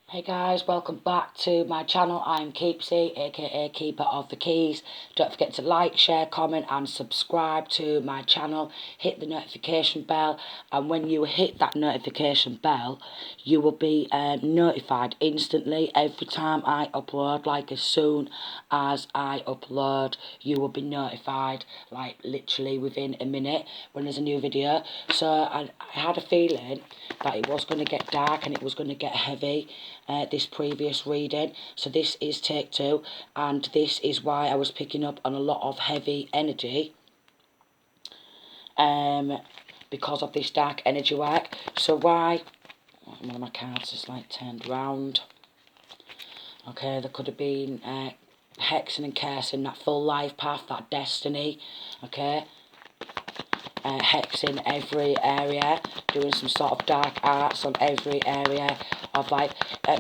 Hey guys, welcome back to my channel. I'm Keepsy, aka Keeper of the Keys. Don't forget to like, share, comment and subscribe to my channel. Hit the notification bell, and when you hit that notification bell, you will be notified instantly every time I upload. Like as soon as I upload, you will be notified, like literally within a minute when there's a new video. So I had a feeling that it was going to get dark and it was going to get heavy. This previous reading, so this is take 2, and this is why I was picking up on a lot of heavy energy, because of this dark energy work. So why one of my cards is like turned round. Okay, there could have been hexing and cursing, that full life path, that destiny. Okay, hexing every area, doing some sort of dark arts on every area of life.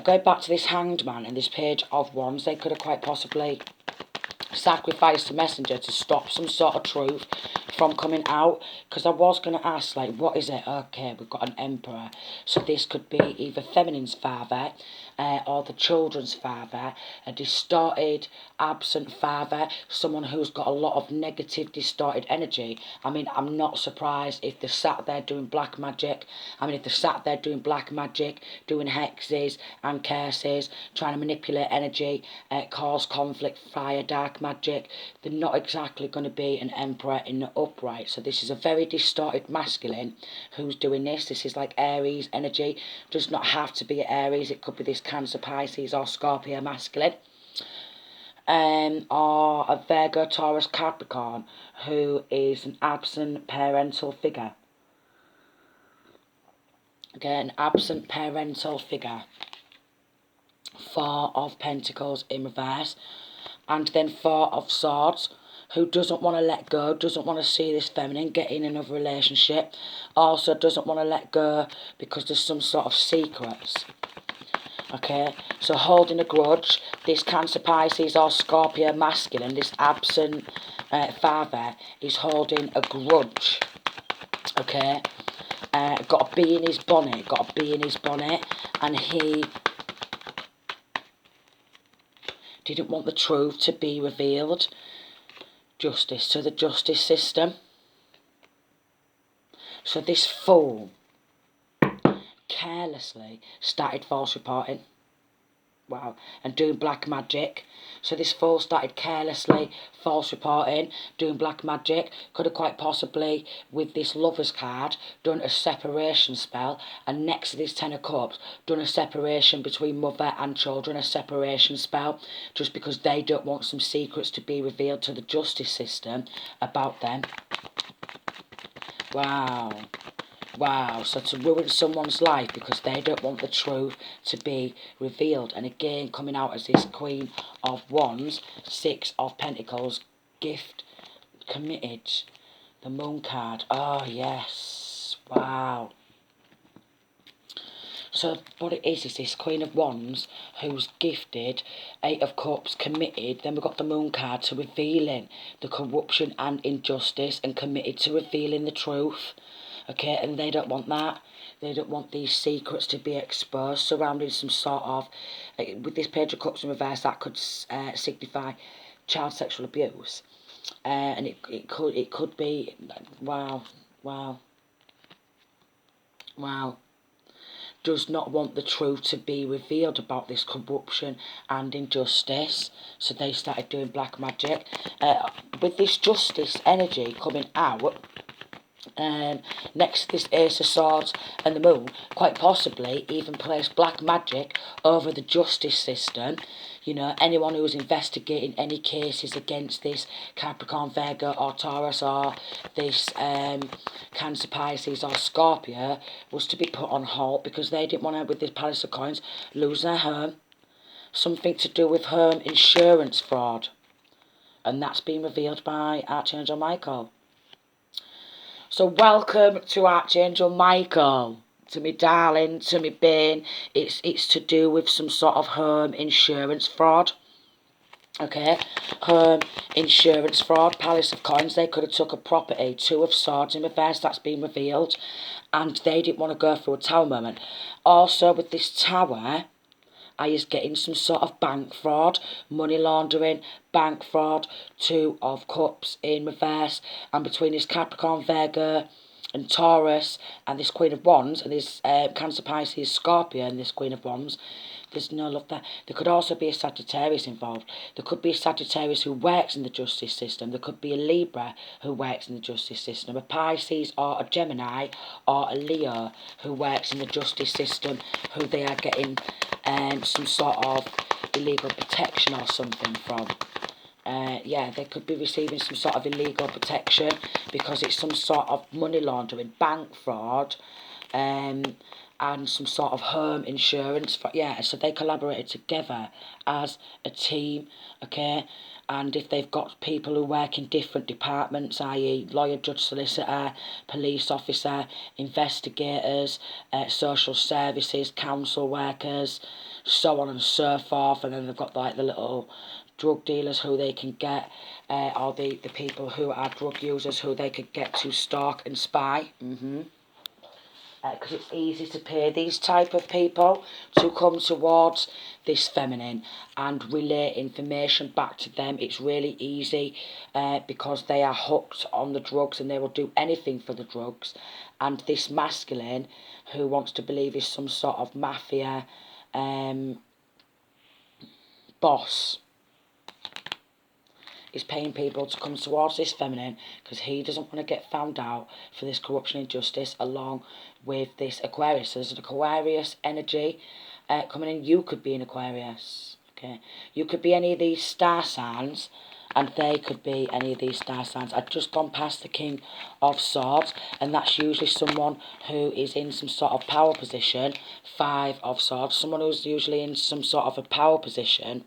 Going back to this Hanged Man and this Page of Wands, they could have quite possibly sacrificed a messenger to stop some sort of truth from coming out, because I was going to ask, like, what is it? Okay, we've got an Emperor, so this could be either feminine's father or the children's father, a distorted, absent father, someone who's got a lot of negative, distorted energy. I mean, I'm not surprised if they're sat there doing black magic. If they're sat there doing black magic, doing hexes and curses, trying to manipulate energy, cause conflict via dark magic, they're not exactly going to be an Emperor in the upright. So this is a very distorted masculine who's doing this. This is like Aries energy. Does not have to be Aries. It could be this Cancer, Pisces or Scorpio masculine. Or a Virgo, Taurus, Capricorn who is an absent parental figure. Okay, an absent parental figure. 4 of Pentacles in reverse. And then 4 of Swords, who doesn't want to let go, doesn't want to see this feminine get in another relationship. Also doesn't want to let go because there's some sort of secrets. Okay, so holding a grudge, this Cancer, Pisces or Scorpio masculine, this absent father is holding a grudge. Okay, got to be in his bonnet, and he didn't want the truth to be revealed. Justice to the justice system. So this fool carelessly started false reporting. Wow. And doing black magic. So this fool started carelessly false reporting, doing black magic. Could have quite possibly, with this Lover's card, done a separation spell. And next to this Ten of Cups, done a separation between mother and children, a separation spell. Just because they don't want some secrets to be revealed to the justice system about them. Wow. Wow, so to ruin someone's life because they don't want the truth to be revealed. And again, coming out as this Queen of Wands, 6 of Pentacles, gift, committed, the Moon card. Oh, yes. Wow. So what it is this Queen of Wands who's gifted, 8 of Cups, committed. Then we've got the Moon card to revealing the corruption and injustice and committed to revealing the truth. Okay, and they don't want that. They don't want these secrets to be exposed surrounding some sort of, like, with this Page of Cups in reverse, that could signify child sexual abuse. And it could be, wow. Does not want the truth to be revealed about this corruption and injustice. So they started doing black magic. With this justice energy coming out, next to this Ace of Swords and the Moon, quite possibly even place black magic over the justice system. You know, anyone who's investigating any cases against this Capricorn, Virgo or Taurus or this Cancer, Pisces or Scorpio was to be put on halt because they didn't want to, with this Palace of Coins, lose their home. Something to do with home insurance fraud. And that's been revealed by Archangel Michael. So welcome to Archangel Michael, to me darling, to me Bane. It's to do with some sort of home insurance fraud. Okay, home insurance fraud, Palace of Coins. They could have took a property, 2 of Swords in reverse, that's been revealed. And they didn't want to go through a tower moment. Also with this tower, I is getting some sort of bank fraud, money laundering, bank fraud, 2 of Cups in reverse, and between this Capricorn, Virgo, and Taurus, and this Queen of Wands, and this Cancer, Pisces, Scorpio, and this Queen of Wands, there's no love there. There could also be a Sagittarius involved. There could be a Sagittarius who works in the justice system. There could be a Libra who works in the justice system. A Pisces or a Gemini or a Leo who works in the justice system, who they are getting some sort of illegal protection or something from. Yeah, they could be receiving some sort of illegal protection because it's some sort of money laundering, bank fraud, and some sort of home insurance. Yeah, so they collaborated together as a team, okay? And if they've got people who work in different departments, i.e. lawyer, judge, solicitor, police officer, investigators, social services, council workers, so on and so forth, and then they've got like the little drug dealers who they can get, or the people who are drug users who they could get to stalk and spy. Because it's easy to pay these type of people to come towards this feminine and relay information back to them. It's really easy because they are hooked on the drugs and they will do anything for the drugs. And this masculine who wants to believe is some sort of mafia boss is paying people to come towards this feminine because he doesn't want to get found out for this corruption and injustice, along with this Aquarius. So there's an Aquarius energy coming in. You could be an Aquarius, okay? You could be any of these star signs, and they could be any of these star signs. I've just gone past the King of Swords, and that's usually someone who is in some sort of power position. 5 of Swords, someone who's usually in some sort of a power position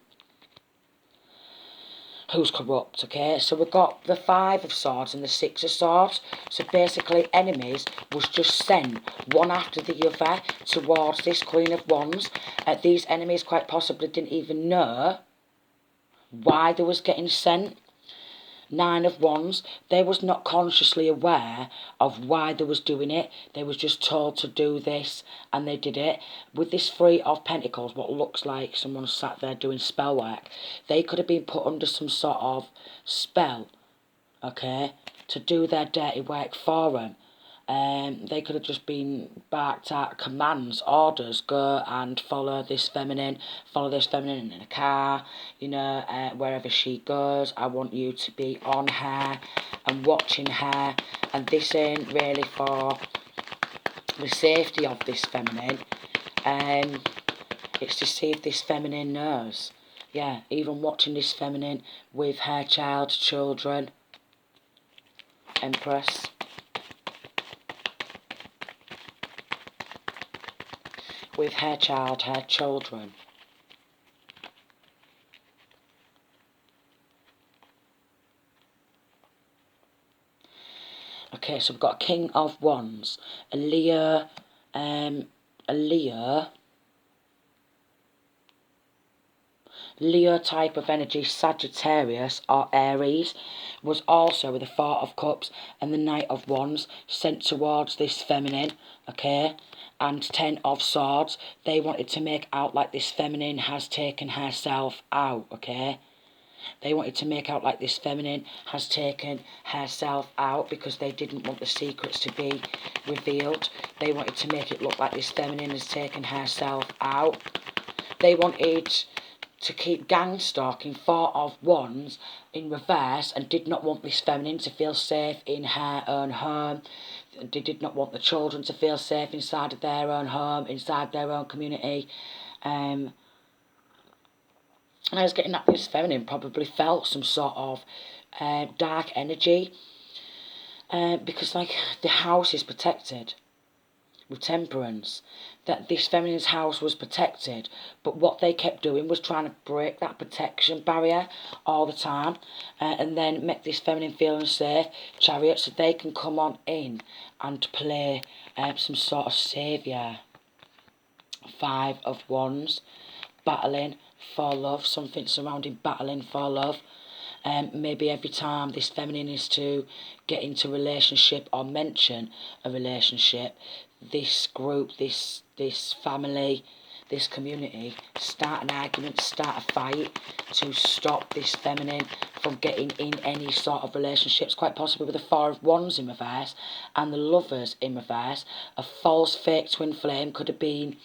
who's corrupt, okay? So we've got the 5 of Swords and the 6 of Swords. So basically enemies was just sent one after the other towards this Queen of Wands. These enemies quite possibly didn't even know why they was getting sent. 9 of Wands, they was not consciously aware of why they was doing it. They was just told to do this, and they did it. With this 3 of Pentacles, what looks like someone sat there doing spell work, they could have been put under some sort of spell, okay, to do their dirty work for them. They could have just been barked at commands, orders, go and follow this feminine in a car, you know, wherever she goes. I want you to be on her and watching her, and this ain't really for the safety of this feminine. It's to see if this feminine knows. Yeah, even watching this feminine with her child, children, Empress. With her child, her children. Okay, so we've got a King of Wands, a Leo type of energy, Sagittarius or Aries, was also with the 4 of Cups and the Knight of Wands sent towards this feminine, okay? And 10 of Swords, they wanted to make out like this feminine has taken herself out, okay? They wanted to make out like this feminine has taken herself out because they didn't want the secrets to be revealed. They wanted to make it look like this feminine has taken herself out. They wanted to keep gang stalking 4 of Wands in reverse and did not want this feminine to feel safe in her own home. They did not want the children to feel safe inside of their own home, inside their own community. And I was getting that this feminine probably felt some sort of dark energy because, like, the house is protected with Temperance, that this feminine's house was protected, but what they kept doing was trying to break that protection barrier all the time, and then make this feminine feel unsafe. Chariot, so they can come on in and play some sort of saviour. 5 of Wands, battling for love, something surrounding battling for love. Maybe every time this feminine is to get into a relationship or mention a relationship, this group, this family, this community start an argument, start a fight to stop this feminine from getting in any sort of relationships, quite possibly with the Four of Wands in reverse and the Lovers in reverse. A false fake twin flame could have been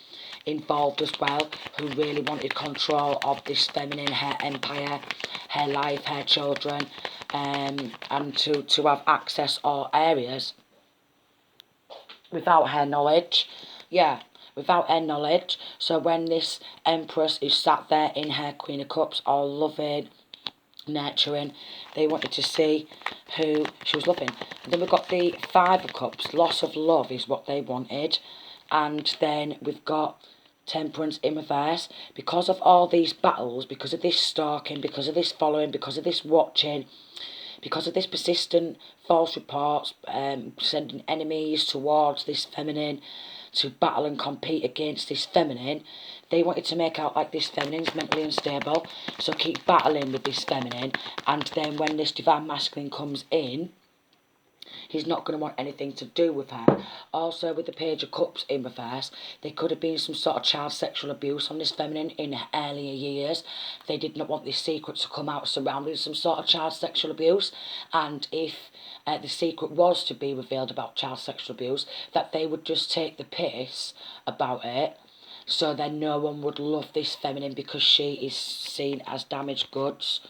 involved as well, who really wanted control of this feminine, her empire, her life, her children, and to have access all areas without her knowledge. Yeah, without her knowledge. So when this Empress is sat there in her Queen of Cups, all loving, nurturing, they wanted to see who she was loving. And then we've got the Five of Cups, loss of love is what they wanted. And then we've got Temperance in reverse. Because of all these battles, because of this stalking, because of this following, because of this watching, because of this persistent false reports, sending enemies towards this feminine to battle and compete against this feminine, they wanted to make out like this feminine's mentally unstable, so keep battling with this feminine, and then when this divine masculine comes in, he's not going to want anything to do with her. Also, with the Page of Cups in reverse, there could have been some sort of child sexual abuse on this feminine in earlier years. They did not want this secret to come out surrounding some sort of child sexual abuse. And if the secret was to be revealed about child sexual abuse, that they would just take the piss about it, so then no one would love this feminine because she is seen as damaged goods.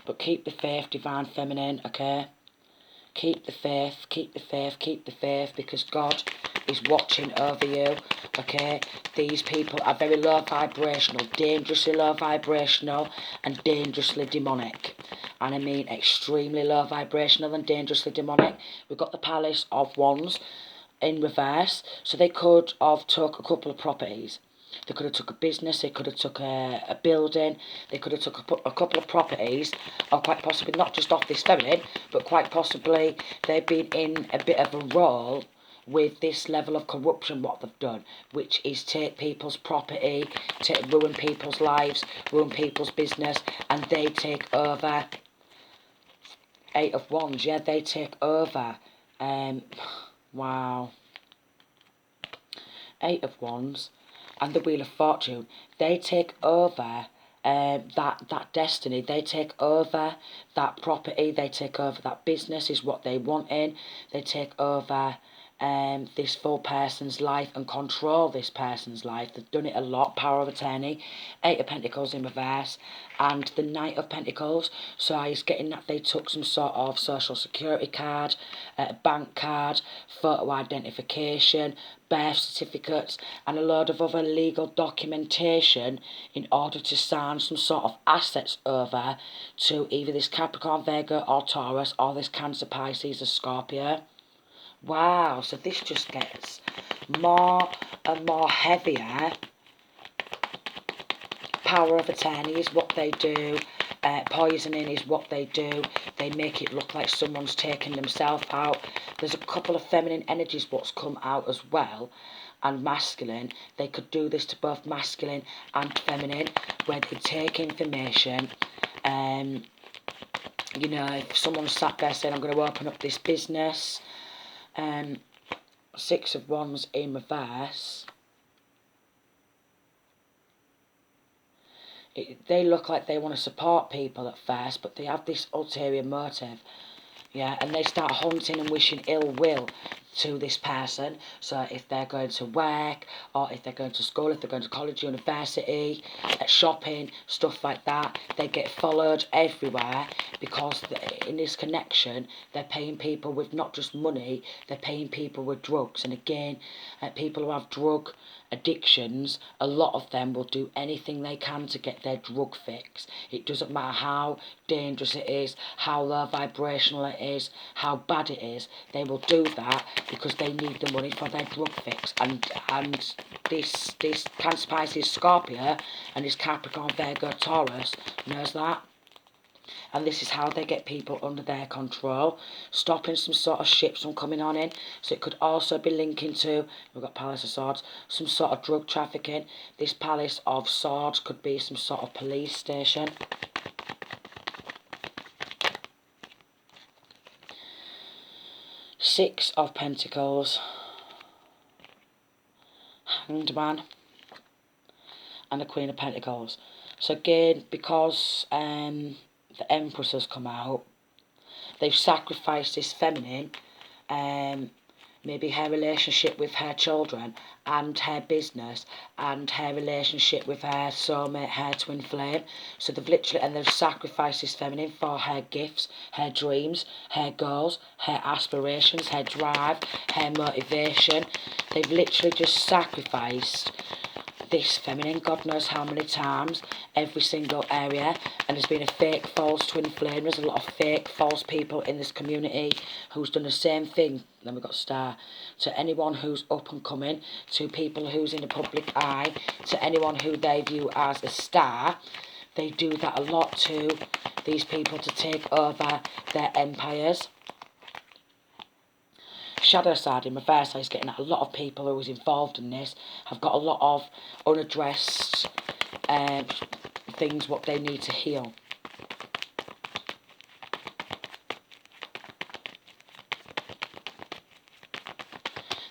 But keep the faith, divine feminine, okay? Keep the faith, keep the faith, keep the faith, because God is watching over you, okay? These people are very low vibrational, dangerously low vibrational and dangerously demonic. And I mean extremely low vibrational and dangerously demonic. We've got the Palace of Wands in reverse, so they could have took a couple of properties. They could have took a business, they could have took a building, they could have took a couple of properties, or quite possibly not just off this feminine, but quite possibly they've been in a bit of a role with this level of corruption, what they've done, which is take people's property, ruin people's lives, ruin people's business, and they take over. Eight of Wands, yeah, they take over. Wow. Eight of Wands and the Wheel of Fortune, they take over that destiny, they take over that property, they take over that business is what they want in, they take over this full person's life and control this person's life. They've done it a lot. Power of Attorney, Eight of Pentacles in reverse, and the Knight of Pentacles. So I was getting that they took some sort of social security card, bank card, photo identification, birth certificates, and a load of other legal documentation in order to sign some sort of assets over to either this Capricorn, Virgo or Taurus, or this Cancer, Pisces or Scorpio. Wow, so this just gets more and more heavier. Power of Attorney is what they do. Poisoning is what they do. They make it look like someone's taking themselves out. There's a couple of feminine energies what's come out as well, and masculine. They could do this to both masculine and feminine, where they take information. You know, if someone sat there saying, I'm going to open up this business, Six of Wands in reverse, they look like they want to support people at first, but they have this ulterior motive, yeah, and they start hunting and wishing ill will to this person. So if they're going to work, or if they're going to school, if they're going to college, university, shopping, stuff like that, they get followed everywhere, because in this connection, they're paying people with not just money, they're paying people with drugs. And again, people who have drug addictions, a lot of them will do anything they can to get their drug fix. It doesn't matter how dangerous it is, how low vibrational it is, how bad it is, they will do that because they need the money for their drug fix. And this Cancer, Pisces, Scorpio and this Capricorn, Virgo, Taurus knows that. And this is how they get people under their control, stopping some sort of ships from coming on in. So it could also be linking to, we've got Palace of Swords, some sort of drug trafficking. This Palace of Swords could be some sort of police station. Six of Pentacles, Hanged Man. and the Queen of Pentacles. So again, because the Empress has come out, they've sacrificed this feminine, maybe her relationship with her children and her business and her relationship with her soulmate, her twin flame. So they've sacrificed this feminine for her gifts, her dreams, her goals, her aspirations, her drive, her motivation. They've literally just sacrificed this feminine, God knows how many times, every single area, and there's been a fake false twin flame. There's a lot of fake false people in this community who's done the same thing. Then we've got star. To anyone who's up and coming, to people who's in the public eye, to anyone who they view as a star, they do that a lot to these people to take over their empires. Shadow side in reverse is getting at a lot of people who is involved in this have got a lot of unaddressed things what they need to heal.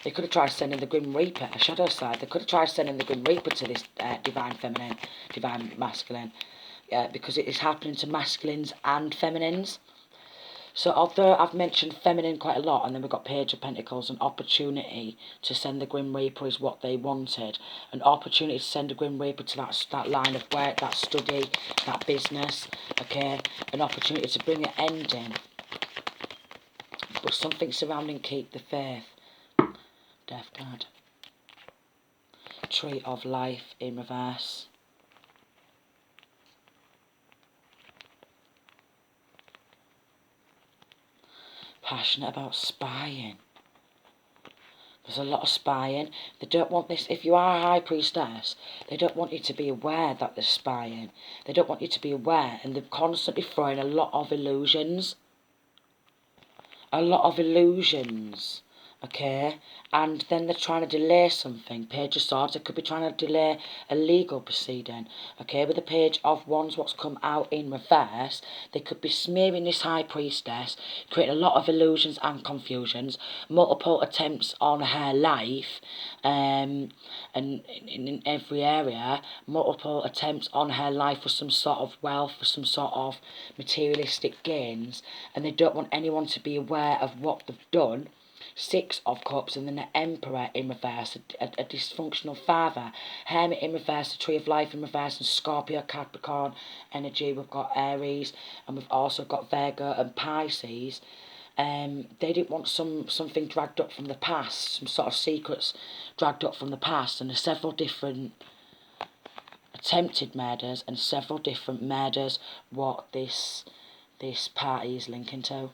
They could have tried sending the Grim Reaper, a shadow side. They could have tried sending the Grim Reaper to this divine feminine, divine masculine, because it is happening to masculines and feminines. So although I've mentioned feminine quite a lot, and then we've got Page of Pentacles, an opportunity to send the Grim Reaper is what they wanted. An opportunity to send a Grim Reaper to that line of work, that study, that business, okay? An opportunity to bring an ending. But something surrounding keep the faith. Death card. Tree of Life in reverse. Passionate about spying. There's a lot of spying. They don't want this. If you are a high priestess, they don't want you to be aware that they're spying. They don't want you to be aware, and they're constantly throwing a lot of illusions. A lot of illusions. Okay, and then they're trying to delay something. Page of Swords, they could be trying to delay a legal proceeding. Okay, with the Page of Wands, what's come out in reverse, they could be smearing this high priestess, creating a lot of illusions and confusions, multiple attempts on her life, and in every area, multiple attempts on her life for some sort of wealth, for some sort of materialistic gains, and they don't want anyone to be aware of what they've done. Six of Cups, and then the Emperor in reverse, a dysfunctional father, Hermit in reverse, the Tree of Life in reverse, and Scorpio, Capricorn energy. We've got Aries, and we've also got Virgo and Pisces. They didn't want something dragged up from the past, some sort of secrets dragged up from the past, and there's several different attempted murders and several different murders what this party is linking to.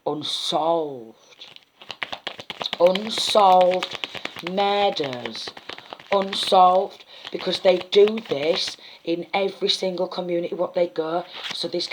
Unsolved murders, unsolved, because they do this in every single community what they go. So this